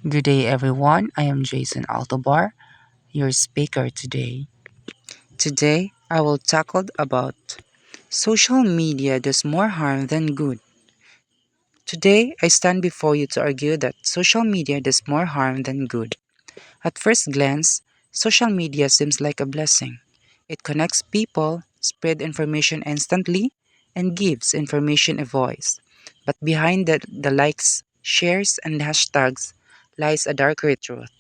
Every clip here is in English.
Good day, everyone. I am Jason Altobar, your speaker today. Today, I will tackle about social media does more harm than good. Today, I stand before you to argue that social media does more harm than good. At first glance, social media seems like a blessing. It connects people, spreads information instantly, and gives information a voice. But behind the likes, shares, and hashtags lies a darker truth,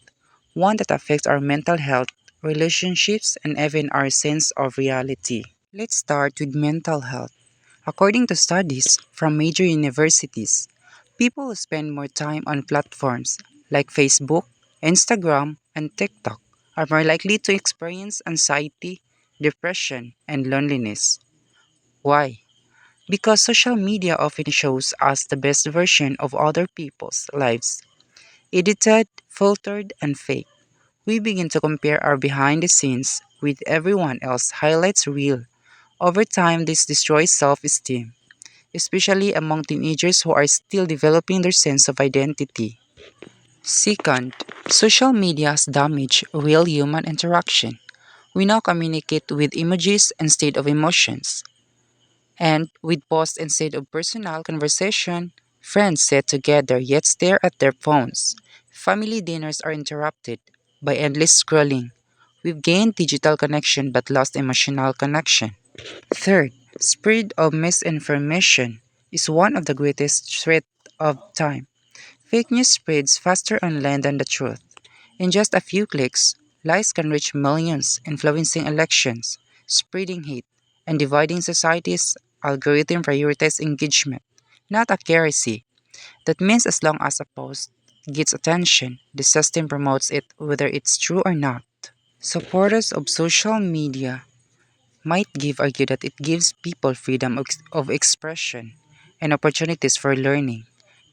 one that affects our mental health, relationships, and even our sense of reality. Let's start with mental health. According to studies from major universities, people who spend more time on platforms like Facebook, Instagram, and TikTok are more likely to experience anxiety, depression, and loneliness. Why? Because social media often shows us the best version of other people's lives, edited, filtered, and fake. We begin to compare our behind the scenes with everyone else's highlights reel. Over time, this destroys self esteem, especially among teenagers who are still developing their sense of identity. Second, social media has damaged real human interaction. We now communicate with emojis instead of emotions, and with posts instead of personal conversation. Friends sit together yet stare at their phones. Family dinners are interrupted by endless scrolling. We've gained digital connection but lost emotional connection. Third, spread of misinformation is one of the greatest threats of time. Fake news spreads faster online than the truth. In just a few clicks, lies can reach millions, influencing elections, spreading hate, and dividing societies. Algorithm prioritize engagement, not accuracy. That means as long as a post gets attention, the system promotes it whether it's true or not. Supporters of social media might give argue that it gives people freedom of expression and opportunities for learning.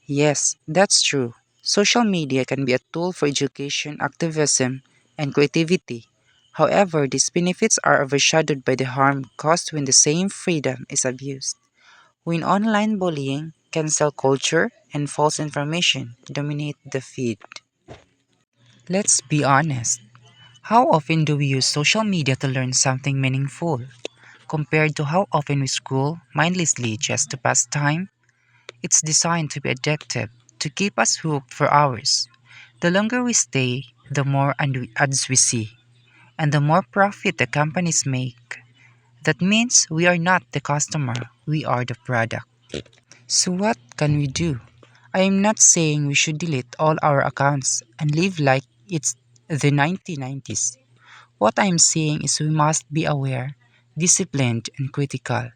Yes, that's true. Social media can be a tool for education, activism, and creativity. However, these benefits are overshadowed by the harm caused when the same freedom is abused. When online bullying, cancel culture, and false information dominate the feed. Let's be honest. How often do we use social media to learn something meaningful? Compared to how often we scroll mindlessly just to pass time, it's designed to be addictive, to keep us hooked for hours. The longer we stay, the more ads we see, and the more profit the companies make. That means we are not the customer, we are the product. So, what can we do? I am not saying we should delete all our accounts and live like it's the 1990s. What I am saying is we must be aware, disciplined, and critical.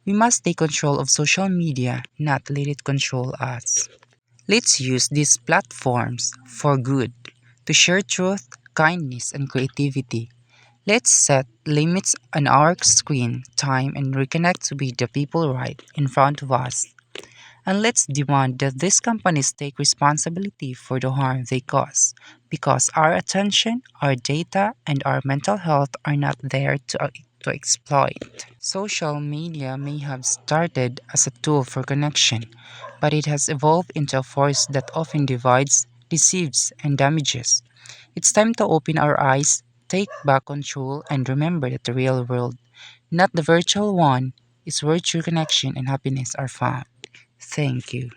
We must take control of social media, not let it control us. Let's use these platforms for good, to share truth, kindness, and creativity. Let's set limits on our screen time and reconnect with the people right in front of us. And let's demand that these companies take responsibility for the harm they cause, because our attention, our data, and our mental health are not there to exploit. Social media may have started as a tool for connection, but it has evolved into a force that often divides, deceives, and damages. It's time to open our eyes, take back control, and remember that the real world, not the virtual one, is where true connection and happiness are found. Thank you.